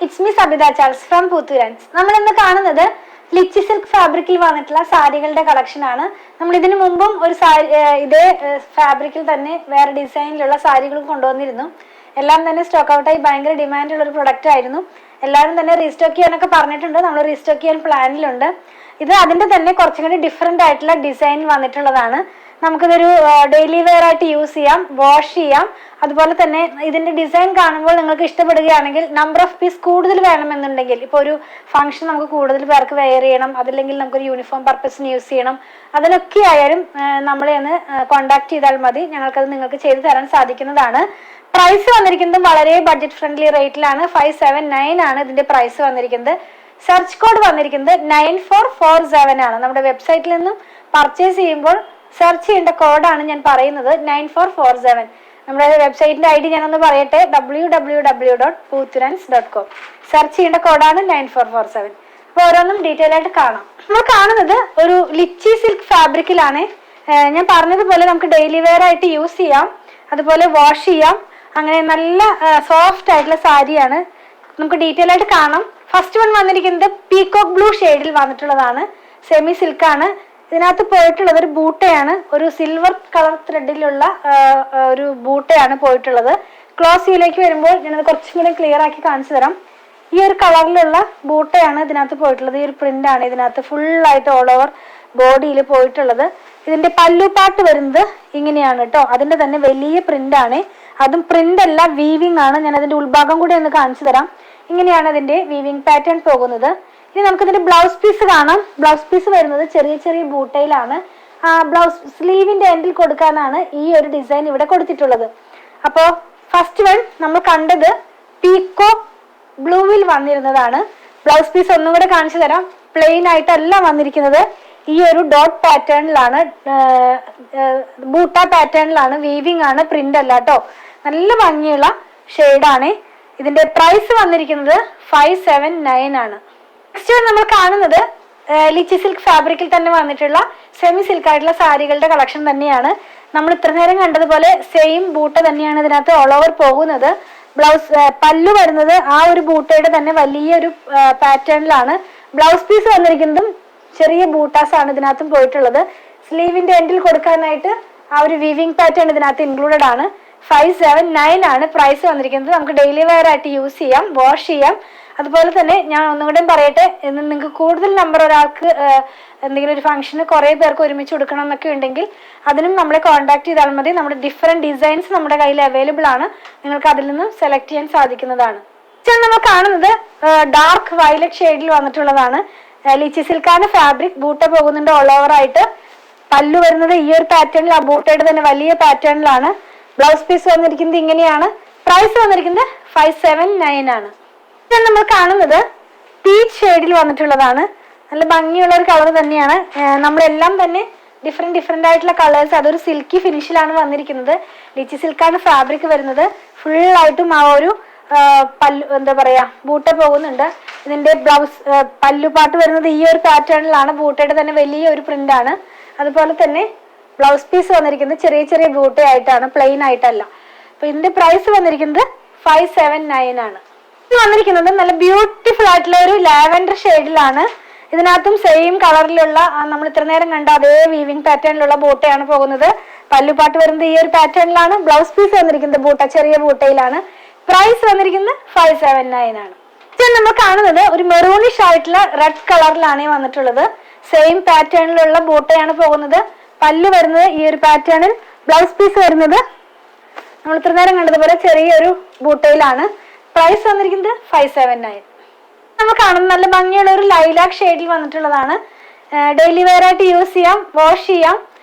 It's me Sabitha Charles from പൂത്തുരാൻസ്. നമ്മൾ ഇന്ന് കാണുന്നത് ലിച്ചി സിൽക്ക് ഫാബ്രിക്കിൽ വന്നിട്ടുള്ള സാരികളുടെ കളക്ഷൻ ആണ്. നമ്മൾ ഇതിനു മുമ്പും ഒരു സാരി ഇതേ ഫാബ്രിക്കിൽ തന്നെ വേറെ ഡിസൈനിലുള്ള സാരികൾ കൊണ്ടുവന്നിരുന്നു. എല്ലാം തന്നെ സ്റ്റോക്ക് ഔട്ടായി ഭയങ്കര ഡിമാൻഡുള്ള ഒരു പ്രൊഡക്റ്റ് ആയിരുന്നു. എല്ലാവരും തന്നെ റീസ്റ്റോക്ക് ചെയ്യാനൊക്കെ പറഞ്ഞിട്ടുണ്ട്. നമ്മൾ റീസ്റ്റോക്ക് ചെയ്യാൻ പ്ലാനിലുണ്ട്. ഇത് അതിന്റെ തന്നെ കുറച്ചും കൂടി ഡിഫറെന്റ് ആയിട്ടുള്ള ഡിസൈൻ വന്നിട്ടുള്ളതാണ്. നമുക്കിതൊരു ഡെയിലി വെയർ ആയിട്ട് യൂസ് ചെയ്യാം, വാഷ് ചെയ്യാം. അതുപോലെ തന്നെ ഇതിന്റെ ഡിസൈൻ കാണുമ്പോൾ നിങ്ങൾക്ക് ഇഷ്ടപ്പെടുകയാണെങ്കിൽ നമ്പർ ഓഫ് പീസ് കൂടുതൽ വേണമെന്നുണ്ടെങ്കിൽ, ഇപ്പോൾ ഒരു ഫംഗ്ഷൻ നമുക്ക് കൂടുതൽ പേർക്ക് വെയർ ചെയ്യണം, അതല്ലെങ്കിൽ നമുക്കൊരു യൂണിഫോം പർപ്പസിന് യൂസ് ചെയ്യണം, അതിനൊക്കെ ആയാലും നമ്മളെ ഒന്ന് കോൺടാക്ട് ചെയ്താൽ മതി. ഞങ്ങൾക്കത് നിങ്ങൾക്ക് ചെയ്തു തരാൻ സാധിക്കുന്നതാണ്. പ്രൈസ് വന്നിരിക്കുന്നത് വളരെ ബഡ്ജറ്റ് ഫ്രണ്ട്ലി റേറ്റിലാണ്. 579 ആണ് ഇതിന്റെ പ്രൈസ് വന്നിരിക്കുന്നത്. സെർച്ച് കോഡ് വന്നിരിക്കുന്നത് 9447 ആണ്. നമ്മുടെ വെബ്സൈറ്റിൽ നിന്നും പർച്ചേസ് ചെയ്യുമ്പോൾ സെർച്ച് ചെയ്യേണ്ട കോഡാണ് ഞാൻ പറയുന്നത്, 9447. നമ്മുടെ വെബ്സൈറ്റിന്റെ ID ഞാനൊന്ന് പറയട്ടെ, www.poothurans.com. സെർച്ച് ചെയ്യേണ്ട കോഡാണ് 9447. അപ്പോൾ ഓരോന്നും ഡീറ്റെയിൽ ആയിട്ട് കാണാം. നമ്മൾ കാണുന്നത് ഒരു ലിച്ചി സിൽക്ക് ഫാബ്രിക്കിലാണ്. ഞാൻ പറഞ്ഞതുപോലെ നമുക്ക് ഡെയിലി വെയർ ആയിട്ട് യൂസ് ചെയ്യാം, അതുപോലെ വാഷ് ചെയ്യാം. അങ്ങനെ നല്ല സോഫ്റ്റ് ആയിട്ടുള്ള സാരിയാണ്. നമുക്ക് ഡീറ്റെയിൽ ആയിട്ട് കാണാം. ഫസ്റ്റ് വൺ വന്നിരിക്കുന്നത് പീകോക്ക് ബ്ലൂ ഷെയ്ഡിൽ വന്നിട്ടുള്ളതാണ്. സെമി സിൽക്കാണ്. ഇതിനകത്ത് പോയിട്ടുള്ളത് ഒരു ബൂട്ടയാണ്, ഒരു സിൽവർ കളർ ത്രെഡിലുള്ള ഒരു ബൂട്ടയാണ് പോയിട്ടുള്ളത്. ക്ലോസ് വ്യൂയിലേക്ക് വരുമ്പോൾ ഞാനത് കുറച്ചും കൂടി ക്ലിയർ ആക്കി കാണിച്ചു തരാം. ഈ ഒരു കളറിലുള്ള ബൂട്ടയാണ് ഇതിനകത്ത് പോയിട്ടുള്ളത്. ഈ ഒരു പ്രിന്റ് ആണ് ഇതിനകത്ത് ഫുള്ളായിട്ട് ഓൾ ഓവർ ബോഡിയിൽ പോയിട്ടുള്ളത്. ഇതിന്റെ പല്ലു പാട്ട് വരുന്നത് ഇങ്ങനെയാണ് കേട്ടോ. അതിന്റെ തന്നെ വലിയ പ്രിന്റ് ആണ്. അതും പ്രിന്റ് അല്ല, വീവിംഗ് ആണ്. ഞാൻ അതിന്റെ ഉൾഭാഗം കൂടി ഒന്ന് കാണിച്ചു തരാം. ഇങ്ങനെയാണ് ഇതിന്റെ വീവിംഗ് പാറ്റേൺ പോകുന്നത്. ഇനി നമുക്ക് ഇതിന്റെ ബ്ലൗസ് പീസ് കാണാം. ബ്ലൗസ് പീസ് വരുന്നത് ചെറിയ ചെറിയ ബൂട്ടയിലാണ്. ബ്ലൗസ് സ്ലീവിന്റെ എൻഡിൽ കൊടുക്കാനാണ് ഈ ഒരു ഡിസൈൻ ഇവിടെ കൊടുത്തിട്ടുള്ളത്. അപ്പോൾ ഫസ്റ്റ് വൺ നമ്മൾ കണ്ടത് പീകോക്ക് ബ്ലൂവിൽ വന്നിരുന്നതാണ്. ബ്ലൗസ് പീസ് ഒന്നും കൂടെ കാണിച്ചു തരാം. പ്ലെയിൻ ആയിട്ടല്ല വന്നിരിക്കുന്നത്, ഈ ഒരു ഡോട്ട് പാറ്റേണിലാണ്, ബൂട്ട പാറ്റേണിലാണ്. വീവിംഗ് ആണ്, പ്രിന്റ് അല്ല കേട്ടോ. നല്ല ഭംഗിയുള്ള ഷെയ്ഡാണ്. ഇതിന്റെ പ്രൈസ് വന്നിരിക്കുന്നത് 579 ആണ്. നെക്സ്റ്റ് നമ്മൾ കാണുന്നത് ലിച്ചി സിൽക്ക് ഫാബ്രിക്കിൽ തന്നെ വന്നിട്ടുള്ള സെമി സിൽക്ക് ആയിട്ടുള്ള സാരികളുടെ കളക്ഷൻ തന്നെയാണ്. നമ്മൾ ഇത്ര നേരം കണ്ടതുപോലെ സെയിം ബൂട്ട തന്നെയാണ് ഇതിനകത്ത് ഓൾ ഓവർ പോകുന്നത്. ബ്ലൗസ് പല്ലു വരുന്നത് ആ ഒരു ബൂട്ടയുടെ തന്നെ വലിയൊരു പാറ്റേണിലാണ്. ബ്ലൗസ് പീസ് വന്നിരിക്കുന്നതും ചെറിയ ബൂട്ടാസ് ആണ് ഇതിനകത്തും പോയിട്ടുള്ളത്. സ്ലീവിന്റെ എൻഡിൽ കൊടുക്കാനായിട്ട് ആ ഒരു വീവിംഗ് പാറ്റേൺ ഇതിനകത്ത് ഇൻക്ലൂഡഡ് ആണ്. 579 ആണ് പ്രൈസ് വന്നിരിക്കുന്നത്. നമുക്ക് ഡെയിലി വെയർ ആയിട്ട് യൂസ് ചെയ്യാം, വാഷ് ചെയ്യാം. അതുപോലെ തന്നെ ഞാൻ ഒന്നുകൂടെ പറയട്ടെ, നിങ്ങൾക്ക് കൂടുതൽ നമ്പർ ഒരാൾക്ക് എന്തെങ്കിലും ഒരു ഫംഗ്ഷന് കുറേ പേർക്ക് ഒരുമിച്ച് കൊടുക്കണം എന്നൊക്കെ ഉണ്ടെങ്കിൽ അതിനും നമ്മളെ കോൺടാക്ട് ചെയ്താൽ മതി. നമ്മുടെ ഡിഫറെന്റ് ഡിസൈൻസ് നമ്മുടെ കയ്യിൽ അവൈലബിൾ ആണ്. നിങ്ങൾക്ക് അതിൽ നിന്നും സെലക്ട് ചെയ്യാൻ സാധിക്കുന്നതാണ്. നമ്മൾ കാണുന്നത് ഡാർക്ക് വയലറ്റ് ഷെയ്ഡിൽ വന്നിട്ടുള്ളതാണ്. Lychee സിൽക്കാണ് fabric. ബൂട്ട പോകുന്നുണ്ട് ഓൾ ഓവർ ആയിട്ട്. പല്ലു വരുന്നത് ഈ ഒരു പാറ്റേണിൽ, ആ ബൂട്ടയുടെ തന്നെ വലിയ പാറ്റേണിലാണ്. ബ്ലൗസ് പീസ് വന്നിരിക്കുന്നത് ഇങ്ങനെയാണ്. പ്രൈസ് വന്നിരിക്കുന്നത് 579 ആണ്. നമ്മൾ കാണുന്നത് പീച്ച് ഷെയ്ഡിൽ വന്നിട്ടുള്ളതാണ്. നല്ല ഭംഗിയുള്ള ഒരു കളർ തന്നെയാണ്. നമ്മളെല്ലാം തന്നെ ഡിഫറെന്റ് ആയിട്ടുള്ള കളേഴ്സ്. അതൊരു സിൽക്കി ഫിനിഷിലാണ് വന്നിരിക്കുന്നത്. ലിച്ചി സിൽക്കാണ് ഫാബ്രിക് വരുന്നത്. ഫുള്ളായിട്ടും ആ ഒരു പല്ലു എന്താ പറയാ ബൂട്ട പോകുന്നുണ്ട്. ഇതിന്റെ ബ്ലൗസ് പല്ലുപാട്ട് വരുന്നത് ഈ ഒരു പാറ്റേണിലാണ്. ബൂട്ടയുടെ തന്നെ വലിയ ഒരു പ്രിന്റ് ആണ്. അതുപോലെ തന്നെ ബ്ലൗസ് പീസ് വന്നിരിക്കുന്നത് ചെറിയ ചെറിയ ബൂട്ടയായിട്ടാണ്, പ്ലെയിൻ ആയിട്ടല്ല. അപ്പൊ ഇതിന്റെ പ്രൈസ് വന്നിരിക്കുന്നത് 579 ആണ്. ഇത് വന്നിരിക്കുന്നത് നല്ല ബ്യൂട്ടിഫുൾ ആയിട്ടുള്ള ഒരു ലാവൻഡർ ഷെയ്ഡിലാണ്. ഇതിനകത്തും സെയിം കളറിലുള്ള നമ്മൾ ഇത്ര നേരം കണ്ട അതേ വീവിംഗ് പാറ്റേണിലുള്ള ബൂട്ടയാണ് പോകുന്നത്. പല്ലുപാട്ട് വരുന്നത് ഈ ഒരു പാറ്റേണിലാണ്. ബ്ലൗസ് പീസ് വന്നിരിക്കുന്നത് ബൂട്ട ചെറിയ ബൂട്ടയിലാണ്. പ്രൈസ് വന്നിരിക്കുന്നത് 579 ആണ്. നമ്മൾ കാണുന്നത് ഒരു മെറൂണിഷ് ആയിട്ടുള്ള റെഡ് കളറിലാണ് വന്നിട്ടുള്ളത്. സെയിം പാറ്റേണിലുള്ള ബൂട്ടയാണ് പോകുന്നത്. പല്ലു വരുന്നത് ഈ ഒരു പാറ്റേണിൽ. ബ്ലൗസ് പീസ് വരുന്നത് നമ്മൾ ഇത്ര നേരം കണ്ടതുപോലെ ചെറിയൊരു ബൂട്ടയിലാണ്. പ്രൈസ് വന്നിരിക്കുന്നത് 579. നമ്മൾ കാണുന്നത് നല്ല ഭംഗിയുള്ള ഒരു ലൈലാക്ക് ഷെയ്ഡിൽ വന്നിട്ടുള്ളതാണ്. ഡെയിലി വെയർ ആയിട്ട് യൂസ് ചെയ്യാം, വാഷ് ചെയ്യാം.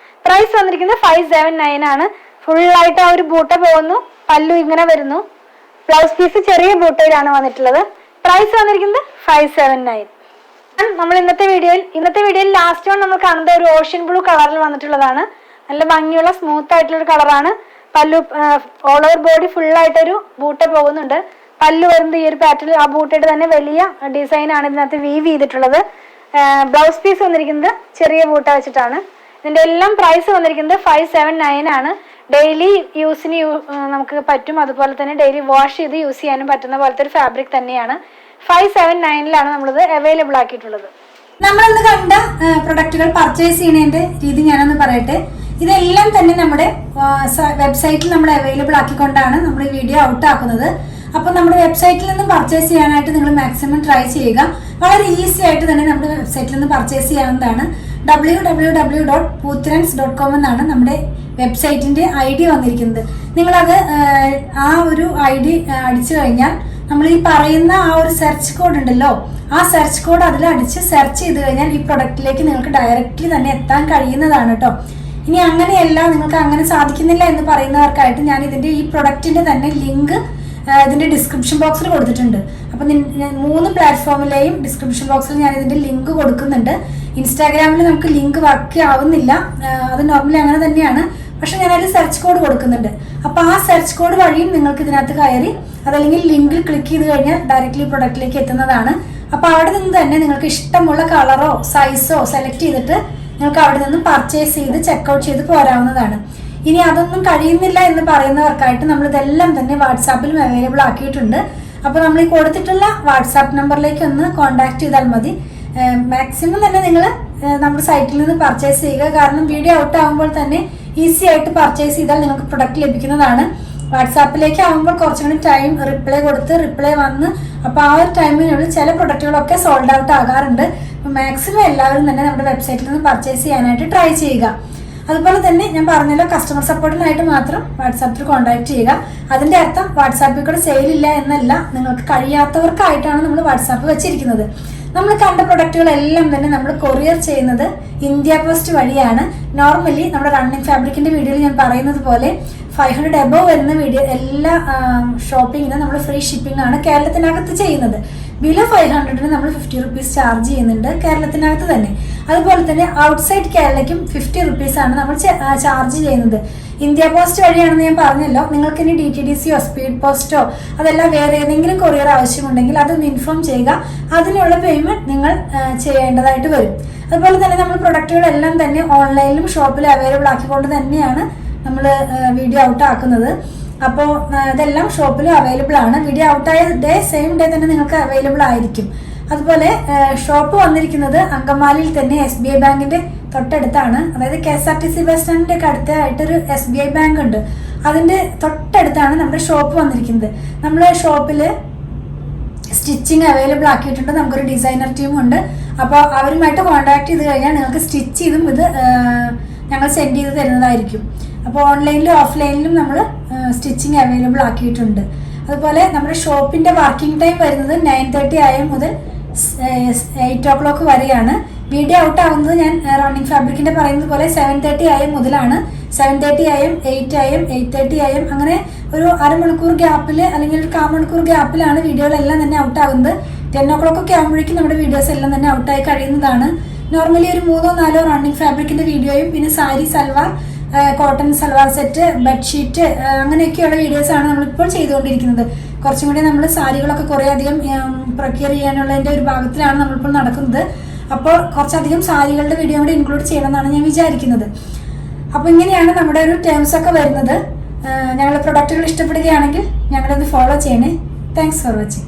പ്രൈസ് വന്നിരിക്കുന്നത് 579 ആണ്. ഫുള്ളായിട്ട് ആ ഒരു ബൂട്ട പോകുന്നു. പല്ലു ഇങ്ങനെ വരുന്നു. ബ്ലൗസ് പീസ് ചെറിയ ബൂട്ടയിലാണ് വന്നിട്ടുള്ളത്. പ്രൈസ് വന്നിരിക്കുന്നത് 579. നമ്മൾ ഇന്നത്തെ വീഡിയോയിൽ ലാസ്റ്റ് വൺ നമ്മൾ കാണുന്നത് ഒരു ഓഷ്യൻ ബ്ലൂ കളറിൽ വന്നിട്ടുള്ളതാണ്. നല്ല ഭംഗിയുള്ള സ്മൂത്ത് ആയിട്ടുള്ള ഒരു കളറാണ്. പല്ലു ഓൾ ഓവർ ബോഡി ഫുള്ളായിട്ടൊരു ബൂട്ട പോകുന്നുണ്ട്. പല്ലു വരുന്നത് ഈ ഒരു പാറ്റേണിൽ, ആ ബൂട്ടയുടെ തന്നെ വലിയ ഡിസൈൻ ആണ് ഇതിനകത്ത് വീവ് ചെയ്തിട്ടുള്ളത്. ബ്ലൗസ് പീസ് വന്നിരിക്കുന്നത് ചെറിയ ബൂട്ട വെച്ചിട്ടാണ്. ഇതിന്റെ എല്ലാം പ്രൈസ് വന്നിരിക്കുന്നത് 579 ആണ്. ഡെയിലി യൂസിന് നമുക്ക് പറ്റും. അതുപോലെ തന്നെ ഡെയിലി വാഷ് ചെയ്ത് യൂസ് ചെയ്യാനും പറ്റുന്ന പോലത്തെ ഒരു ഫാബ്രിക് തന്നെയാണ്. 579 നമ്മളിത് അവൈലബിൾ ആക്കിയിട്ടുള്ളത്. നമ്മളിന്ന് കണ്ട പ്രൊഡക്റ്റുകൾ പർച്ചേസ് ചെയ്യുന്നതിന്റെ രീതി ഞാനൊന്ന് പറയട്ടെ. ഇതെല്ലാം തന്നെ നമ്മുടെ വെബ്സൈറ്റിൽ നമ്മൾ അവൈലബിൾ ആക്കിക്കൊണ്ടാണ് നമ്മൾ ഈ വീഡിയോ ഔട്ട് ആക്കുന്നത്. അപ്പോൾ നമ്മുടെ വെബ്സൈറ്റിൽ നിന്ന് പർച്ചേസ് ചെയ്യാനായിട്ട് നിങ്ങൾ മാക്സിമം ട്രൈ ചെയ്യുക. വളരെ ഈസി ആയിട്ട് തന്നെ നമ്മുടെ വെബ്സൈറ്റിൽ നിന്ന് പർച്ചേസ് ചെയ്യാവുന്നതാണ്. www.poothrands.com എന്നാണ് നമ്മുടെ വെബ്സൈറ്റിന്റെ ID വന്നിരിക്കുന്നത്. നിങ്ങളത് ആ ഒരു ID അടിച്ചു കഴിഞ്ഞാൽ നമ്മൾ ഈ പറയുന്ന ആ ഒരു സെർച്ച് കോഡ് ഉണ്ടല്ലോ, ആ സെർച്ച് കോഡ് അതിൽ അടിച്ച് സെർച്ച് ചെയ്ത് കഴിഞ്ഞാൽ ഈ പ്രൊഡക്റ്റിലേക്ക് നിങ്ങൾക്ക് ഡയറക്റ്റ്ലി തന്നെ എത്താൻ കഴിയുന്നതാണ് കേട്ടോ. ഇനി അങ്ങനെയല്ല, നിങ്ങൾക്ക് അങ്ങനെ സാധിക്കുന്നില്ല എന്ന് പറയുന്നവർക്കായിട്ട് ഞാൻ ഇതിന്റെ ഈ പ്രൊഡക്റ്റിന്റെ തന്നെ ലിങ്ക് ഇതിന്റെ ഡിസ്ക്രിപ്ഷൻ ബോക്സിൽ കൊടുത്തിട്ടുണ്ട്. അപ്പൊ 3 പ്ലാറ്റ്ഫോമിലെയും ഡിസ്ക്രിപ്ഷൻ ബോക്സിൽ ഞാൻ ഇതിന്റെ ലിങ്ക് കൊടുക്കുന്നുണ്ട്. ഇൻസ്റ്റാഗ്രാമിൽ നമുക്ക് ലിങ്ക് വർക്ക് ആവുന്നില്ല, അത് നോർമലി അങ്ങനെ തന്നെയാണ്. പക്ഷെ ഞാൻ അതിൽ സെർച്ച് കോഡ് കൊടുക്കുന്നുണ്ട്. അപ്പൊ ആ സെർച്ച് കോഡ് വഴിയും നിങ്ങൾക്ക് ഇതിനകത്ത് കയറി അതല്ലെങ്കിൽ ലിങ്കിൽ ക്ലിക്ക് ചെയ്ത് കഴിഞ്ഞാൽ ഡയറക്റ്റ്ലി പ്രൊഡക്റ്റിലേക്ക് എത്തുന്നതാണ്. അപ്പൊ അവിടെ നിന്ന് തന്നെ നിങ്ങൾക്ക് ഇഷ്ടമുള്ള കളറോ സൈസോ സെലക്ട് ചെയ്തിട്ട് നിങ്ങൾക്ക് അവിടെ നിന്ന് പർച്ചേസ് ചെയ്ത് ചെക്കൗട്ട് ചെയ്ത് പോരാവുന്നതാണ്. ഇനി അതൊന്നും കഴിയുന്നില്ല എന്ന് പറയുന്നവർക്കായിട്ട് നമ്മൾ ഇതെല്ലാം തന്നെ വാട്സാപ്പിലും അവൈലബിൾ ആക്കിയിട്ടുണ്ട്. അപ്പോൾ നമ്മൾ ഈ കൊടുത്തിട്ടുള്ള വാട്സാപ്പ് നമ്പറിലേക്ക് ഒന്ന് കോൺടാക്ട് ചെയ്താൽ മതി. മാക്സിമം തന്നെ നിങ്ങൾ നമ്മുടെ സൈറ്റിൽ നിന്ന് പർച്ചേസ് ചെയ്യുക. കാരണം വീഡിയോ ഔട്ട് ആകുമ്പോൾ തന്നെ ഈസി ആയിട്ട് പർച്ചേസ് ചെയ്താൽ നിങ്ങൾക്ക് പ്രൊഡക്റ്റ് ലഭിക്കുന്നതാണ്. വാട്സാപ്പിലേക്ക് ആകുമ്പോൾ കുറച്ചും കൂടി ടൈം റിപ്ലൈ വന്ന് അപ്പോൾ ആ ഒരു ടൈമിനുള്ളിൽ ചില പ്രൊഡക്റ്റുകളൊക്കെ സോൾഡ് ഔട്ട് ആകാറുണ്ട്. അപ്പോൾ മാക്സിമം എല്ലാവരും തന്നെ നമ്മുടെ വെബ്സൈറ്റിൽ നിന്ന് പർച്ചേസ് ചെയ്യാനായിട്ട് ട്രൈ ചെയ്യുക. അതുപോലെ തന്നെ ഞാൻ പറഞ്ഞല്ലോ, കസ്റ്റമർ സപ്പോർട്ടിനായിട്ട് മാത്രം വാട്സാപ്പിൽ കോൺടാക്ട് ചെയ്യുക. അതിന്റെ അർത്ഥം വാട്സാപ്പിൽ കൂടെ സെയിൽ ഇല്ല എന്നല്ല, നിങ്ങൾക്ക് കഴിയാത്തവർക്കായിട്ടാണ് നമ്മൾ വാട്സാപ്പ് വെച്ചിരിക്കുന്നത്. നമ്മൾ കണ്ട പ്രൊഡക്റ്റുകളെല്ലാം തന്നെ നമ്മൾ കൊറിയർ ചെയ്യുന്നത് ഇന്ത്യ പോസ്റ്റ് വഴിയാണ്. നോർമലി നമ്മുടെ റണ്ണിങ് ഫാബ്രിക്കിന്റെ വീഡിയോയിൽ ഞാൻ പറയുന്നത് പോലെ 500 എബവ് വരുന്ന വീഡിയോ എല്ലാ ഷോപ്പിങ്ങിനും നമ്മൾ ഫ്രീ ഷിപ്പിംഗ് ആണ് കേരളത്തിനകത്ത് ചെയ്യുന്നത്. ബിലോ 500 നമ്മൾ 50 റുപ്പീസ് ചാർജ് ചെയ്യുന്നുണ്ട് കേരളത്തിനകത്ത് തന്നെ. അതുപോലെ തന്നെ ഔട്ട്സൈഡ് കേരളയ്ക്കും 50 റുപ്പീസ് ആണ് നമ്മൾ ചാർജ് ചെയ്യുന്നത്. ഇന്ത്യ പോസ്റ്റ് വഴിയാണെന്ന് ഞാൻ പറഞ്ഞല്ലോ. നിങ്ങൾക്ക് ഇനി DTDCയോ സ്പീഡ് പോസ്റ്റോ അതെല്ലാം വേറെ ഏതെങ്കിലും കൊറിയർ ആവശ്യമുണ്ടെങ്കിൽ അതൊന്ന് ഇൻഫോം ചെയ്യുക. അതിനുള്ള പേയ്മെന്റ് നിങ്ങൾ ചെയ്യേണ്ടതായിട്ട് വരും. അതുപോലെ തന്നെ നമ്മൾ പ്രൊഡക്റ്റുകളെല്ലാം തന്നെ ഓൺലൈനിലും ഷോപ്പിലും അവൈലബിൾ ആക്കിക്കൊണ്ട് തന്നെയാണ് നമ്മൾ വീഡിയോ ഔട്ട് ആക്കുന്നത്. അപ്പോൾ ഇതെല്ലാം ഷോപ്പിലും അവൈലബിൾ ആണ്. വീഡിയോ ഔട്ടായ സെയിം ഡേ തന്നെ നിങ്ങൾക്ക് അവൈലബിൾ ആയിരിക്കും. അതുപോലെ ഷോപ്പ് വന്നിരിക്കുന്നത് അങ്കമാലിയിൽ തന്നെ SBI ബാങ്കിന്റെ തൊട്ടടുത്താണ്. അതായത് KSRTC ബസ് സ്റ്റാൻഡിന്റെ ഒക്കെ അടുത്തായിട്ടൊരു SBI ബാങ്ക് ഉണ്ട്. അതിന്റെ തൊട്ടടുത്താണ് നമ്മുടെ ഷോപ്പ് വന്നിരിക്കുന്നത്. നമ്മുടെ ഷോപ്പില് സ്റ്റിച്ചിങ് അവൈലബിൾ ആക്കിയിട്ടുണ്ട്. നമുക്കൊരു ഡിസൈനർ ടീമുണ്ട്. അപ്പോൾ അവരുമായിട്ട് കോൺടാക്ട് ചെയ്ത് കഴിഞ്ഞാൽ നിങ്ങൾക്ക് സ്റ്റിച്ച് ചെയ്തും ഇത് ഞങ്ങൾ സെൻഡ് ചെയ്ത് തരുന്നതായിരിക്കും. അപ്പോൾ ഓൺലൈനിലും ഓഫ്ലൈനിലും നമ്മൾ സ്റ്റിച്ചിങ് അവൈലബിൾ ആക്കിയിട്ടുണ്ട്. അതുപോലെ നമ്മുടെ ഷോപ്പിന്റെ വർക്കിംഗ് ടൈം വരുന്നത് 9:30 AM മുതൽ 8 o'clock വരെയാണ്. വീഡിയോ ഔട്ട് ആവുന്നത് ഞാൻ റണ്ണിങ് ഫാബ്രിക്കിന്റെ പറയുന്നത് പോലെ 7:30 AM മുതലാണ്. 7:30 AM, 8 AM, 8:30 AM അങ്ങനെ ഒരു അരമണിക്കൂർ ഗ്യാപ്പിൽ അല്ലെങ്കിൽ ഒരു 1/4 മണിക്കൂർ ഗ്യാപ്പിലാണ് വീഡിയോകളെല്ലാം തന്നെ ഔട്ട് ആവുന്നത്. 10 o'clock ഒക്കെ ആകുമ്പോഴേക്കും നമ്മുടെ വീഡിയോസ് എല്ലാം തന്നെ ഔട്ടായി കഴിയുന്നതാണ്. നോർമലി ഒരു 3-4 റണ്ണിങ് ഫാബ്രിക്കിന്റെ വീഡിയോയും പിന്നെ sari, salwar, cotton salwar set, bedsheet അങ്ങനെയൊക്കെയുള്ള വീഡിയോസാണ് നമ്മളിപ്പോൾ ചെയ്തുകൊണ്ടിരിക്കുന്നത്. കുറച്ചും കൂടി നമ്മൾ സാരികളൊക്കെ കുറേ അധികം പ്രൊക്യൂർ ചെയ്യാനുള്ളതിൻ്റെ ഒരു ഭാഗത്തിലാണ് നമ്മളിപ്പോൾ നടക്കുന്നത്. അപ്പോൾ കുറച്ചധികം സാരികളുടെ വീഡിയോ കൂടി ഇൻക്ലൂഡ് ചെയ്യണമെന്നാണ് ഞാൻ വിചാരിക്കുന്നത്. അപ്പോൾ ഇങ്ങനെയാണ് നമ്മുടെ ഒരു ടേംസ് ഒക്കെ വരുന്നത്. ഞങ്ങളുടെ പ്രൊഡക്റ്റുകൾ ഇഷ്ടപ്പെടുകയാണെങ്കിൽ ഞങ്ങളൊന്ന് ഫോളോ ചെയ്യണേ. Thanks for watching.